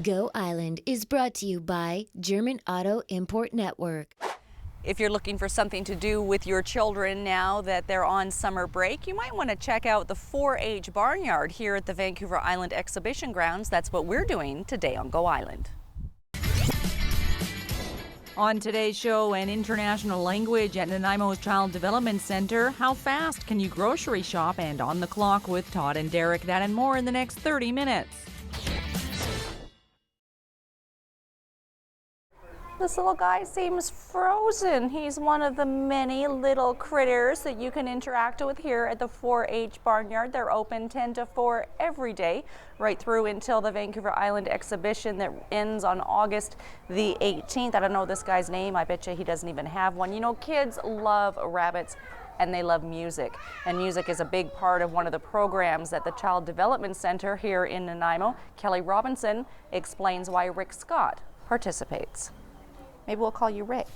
Go Island is brought to you by German Auto Import Network. If you're looking for something to do with your children now that they're on summer break, you might want to check out the 4-H Barnyard here at the Vancouver Island Exhibition Grounds. That's what we're doing today on Go Island. On today's show, an international language at Nanaimo's Child Development Center. How fast can you grocery shop? And On the Clock with Todd and Derek. That and more in the next 30 minutes. This little guy seems frozen. He's one of the many little critters that you can interact with here at the 4-H Barnyard. They're open 10 to 4 every day, right through until the Vancouver Island Exhibition that ends on August the 18th. I don't know this guy's name. I bet you he doesn't even have one. You know, kids love rabbits and they love music. And music is a big part of one of the programs at the Child Development Center here in Nanaimo. Kelly Robinson explains why Rick Scott participates. Maybe we'll call you Rick.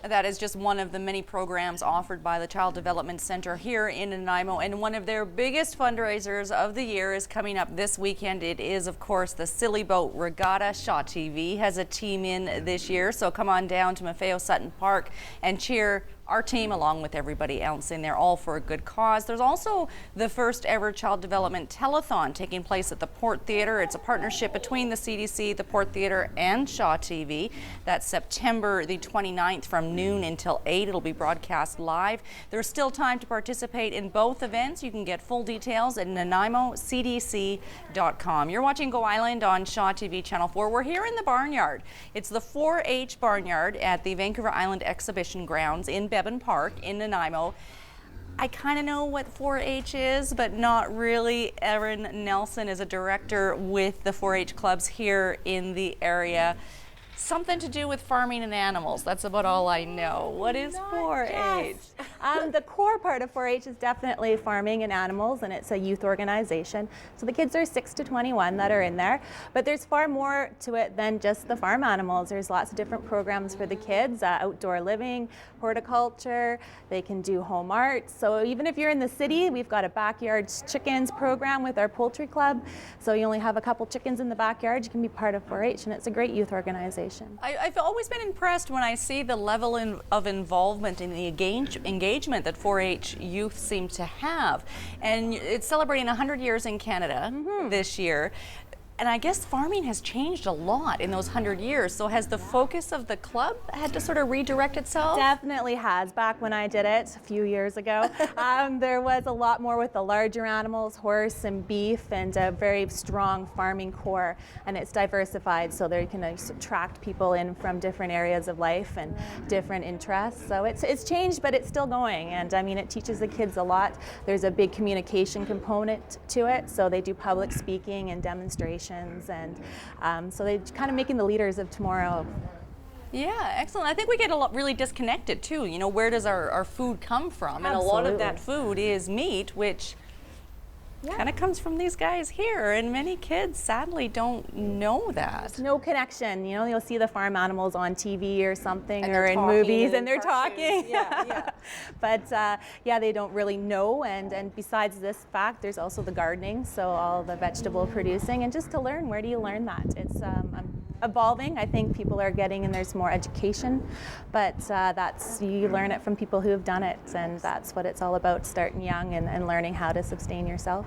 That is just one of the many programs offered by the Child Development Center here in Nanaimo, and one of their biggest fundraisers of the year is coming up this weekend. It is, of course, the Silly Boat Regatta. Shaw TV has a team in this year, so come on down to Maffeo Sutton Park and cheer our team along with everybody else in there, all for a good cause. There's also the first ever Child Development Telethon taking place at the Port Theatre. It's a partnership between the CDC, the Port Theatre, and Shaw TV. That's September the 29th from noon until 8. It'll be broadcast live. There's still time to participate in both events. You can get full details at NanaimoCDC.com. You're watching Go Island on Shaw TV Channel 4. We're here in the Barnyard. It's the 4-H Barnyard at the Vancouver Island Exhibition Grounds in Bevan Park in Nanaimo. I kind of know what 4-H is, but not really. Erin Nelson is a director with the 4-H clubs here in the area. Something to do with farming and animals. That's about all I know. What is 4-H? The core part of 4-H is definitely farming and animals, and it's a youth organization. So the kids are 6 to 21 that are in there, but there's far more to it than just the farm animals. There's lots of different programs for the kids, outdoor living, horticulture, they can do home art. So even if you're in the city, we've got a backyard chickens program with our poultry club. So you only have a couple chickens in the backyard, you can be part of 4-H, and it's a great youth organization. I've always been impressed when I see the level of involvement in the engagement that 4-H youth seem to have. And it's celebrating 100 years in Canada this year. And I guess farming has changed a lot in those 100 years. So has the focus of the club had to sort of redirect itself? Definitely has. Back when I did it a few years ago, there was a lot more with the larger animals, horse and beef, and a very strong farming core. And it's diversified, so they can attract people in from different areas of life and different interests. So it's changed, but it's still going. And I mean, it teaches the kids a lot. There's a big communication component to it. So they do public speaking and demonstrations. And so they're kind of making the leaders of tomorrow. Yeah, excellent. I think we get a lot really disconnected too. You know, where does our food come from? Absolutely. And a lot of that food is meat, which kind of comes from these guys here, and many kids sadly don't know that. There's no connection. You know, you'll see the farm animals on TV or something, and or in movies, and they're talking. Yeah. But yeah, they don't really know. And besides this fact, there's also the gardening, so all the vegetable producing, and just to learn, where do you learn that? It's evolving. I think people are getting, and there's more education, but you learn it from people who have done it, and that's what it's all about, starting young and learning how to sustain yourself.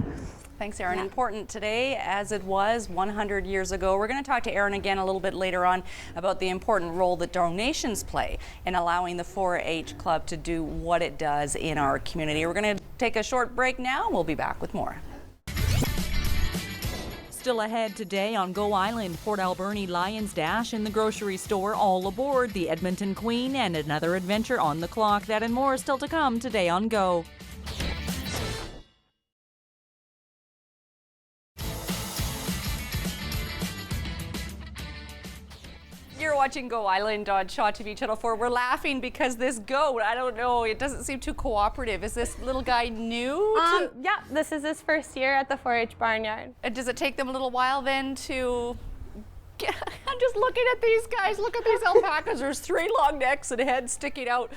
Thanks, Erin. Yeah. Important today as it was 100 years ago. We're going to talk to Erin again a little bit later on about the important role that donations play in allowing the 4-H club to do what it does in our community. We're going to take a short break now. We'll be back with more. Still ahead today on Go Island, Port Alberni Lions Dash in the grocery store, all aboard the Edmonton Queen, and another adventure on the clock. That and more still to come today on Go. You're watching Go Island on Shaw TV Channel 4. We're laughing because this goat, I don't know, it doesn't seem too cooperative. Is this little guy new? Yeah, this is his first year at the 4-H Barnyard. Does it take them a little while then to I'm just looking at these guys. Look at these alpacas. There's 3 long necks and heads sticking out.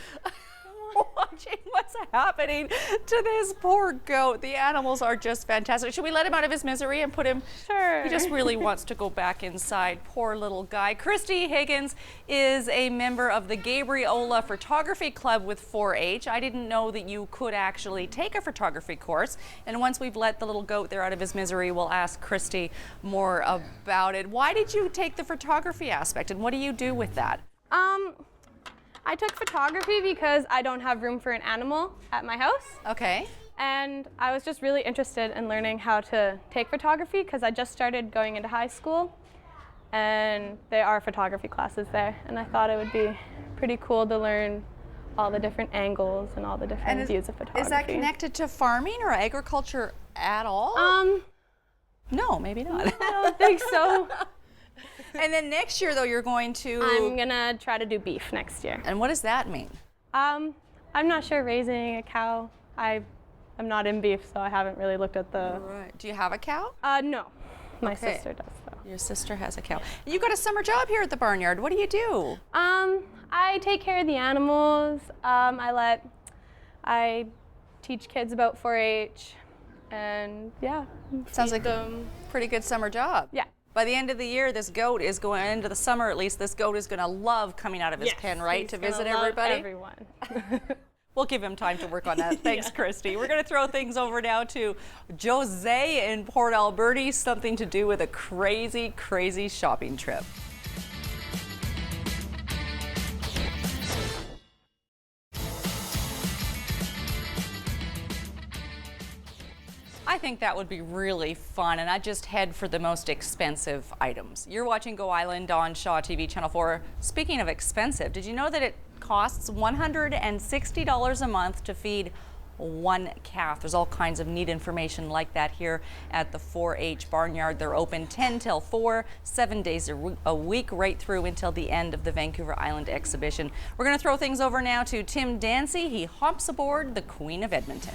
Watching what's happening to this poor goat. The animals are just fantastic. Should we let him out of his misery and put him? Sure. He just really wants to go back inside. Poor little guy. Christy Higgins is a member of the Gabriola Photography Club with 4-H. I didn't know that you could actually take a photography course. And once we've let the little goat there out of his misery, we'll ask Christy more about it. Why did you take the photography aspect, and what do you do with that? I took photography because I don't have room for an animal at my house. Okay. And I was just really interested in learning how to take photography because I just started going into high school and there are photography classes there. And I thought it would be pretty cool to learn all the different angles and all the different views of photography. Is that connected to farming or agriculture at all? No, maybe not. I don't think so. And then next year, though, you're going to... I'm gonna try to do beef next year. And what does that mean? I'm not sure raising a cow. I'm not in beef, so I haven't really looked at the... Right. Do you have a cow? No. My Okay. sister does, though. Your sister has a cow. You got a summer job here at the barnyard. What do you do? I take care of the animals. I teach kids about 4-H, and yeah. Sounds like a pretty good summer job. Yeah. By the end of the year, this goat is going, into the summer at least, this goat is going to love coming out of his pen, right, to visit everybody? Everyone. We'll give him time to work on that. Thanks, Christy. We're going to throw things over now to Jose in Port Alberta, something to do with a crazy, crazy shopping trip. I think that would be really fun, and I'd just head for the most expensive items. You're watching Go Island on Shaw TV Channel 4. Speaking of expensive, did you know that it costs $160 a month to feed 1 calf? There's all kinds of neat information like that here at the 4-H Barnyard. They're open 10 till 4, 7 days a week, right through until the end of the Vancouver Island Exhibition. We're going to throw things over now to Tim Dancy. He hops aboard the Queen of Edmonton.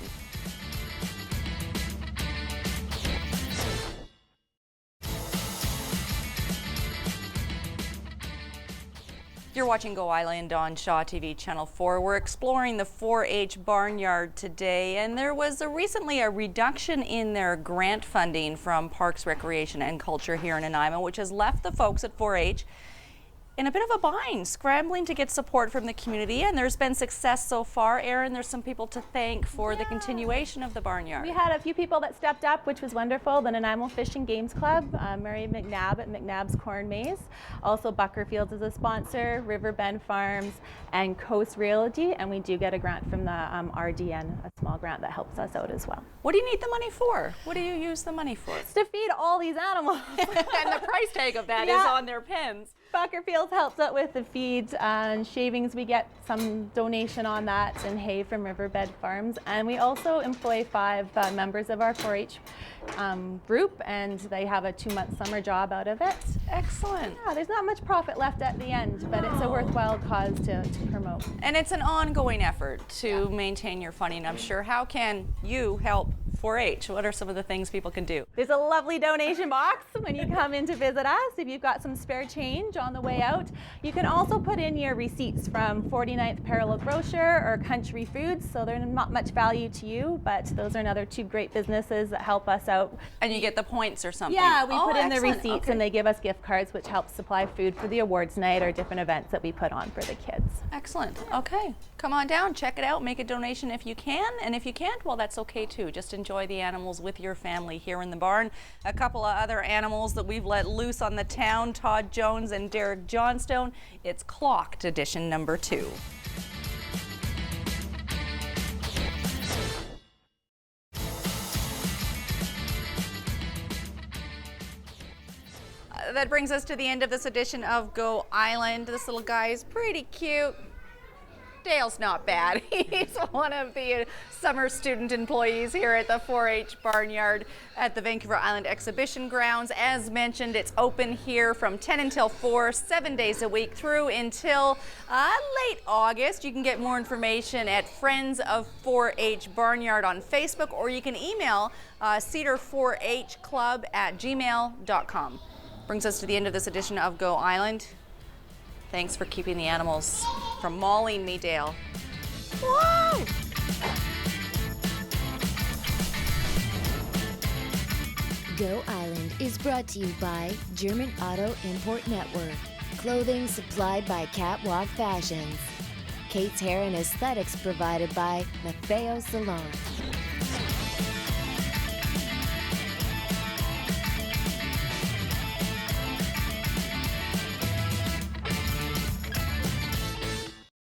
You're watching Go Island on Shaw TV Channel 4. We're exploring the 4-H Barnyard today, and there was recently a reduction in their grant funding from Parks, Recreation and Culture here in Nanaimo, which has left the folks at 4-H in a bit of a bind, scrambling to get support from the community, and there's been success so far. Erin, there's some people to thank for the continuation of the barnyard. We had a few people that stepped up, which was wonderful. The Nanaimo Fish and Games Club, Murray McNabb at McNabb's Corn Maze. Also Bucker Fields is a sponsor, River Bend Farms, and Coast Realty, and we do get a grant from the RDN, a small grant that helps us out as well. What do you need the money for? What do you use the money for? It's to feed all these animals. And the price tag of that is on their pens. Bucker Fields helps out with the feeds and shavings. We get some donation on that, and hay from Riverbed Farms. And we also employ 5 members of our 4-H group, and they have a 2-month summer job out of it. Excellent. Yeah, there's not much profit left at the end, but it's a worthwhile cause to promote. And it's an ongoing effort to maintain your funding, I'm sure. How can you help 4-H? What are some of the things people can do? There's a lovely donation box when you come in to visit us. If you've got some spare change on the way out, you can also put in your receipts from 49th Parallel Grocer or Country Foods. So they're not much value to you, but those are another 2 great businesses that help us out. And you get the points or something? Yeah, we put in the excellent. receipts, and they give us gift cards, which helps supply food for the awards night or different events that we put on for the kids. Excellent. Okay. Come on down, check it out, make a donation if you can. And if you can't, well, that's okay too. Just enjoy the animals with your family here in the barn. A couple of other animals that we've let loose on the town, Todd Jones and Derek Johnstone. It's Clocked edition number 2. That brings us to the end of this edition of Go Island. This little guy is pretty cute. Dale's not bad. He's one of the summer student employees here at the 4-H Barnyard at the Vancouver Island Exhibition Grounds. As mentioned, it's open here from 10 until 4, 7 days a week through until late August. You can get more information at Friends of 4-H Barnyard on Facebook, or you can email cedar4hclub@gmail.com. Brings us to the end of this edition of Go Island. Thanks for keeping the animals from mauling me, Dale. Whoa! Go Island is brought to you by German Auto Import Network. Clothing supplied by Catwalk Fashions. Kate's Hair and Aesthetics provided by Maffeo Salon.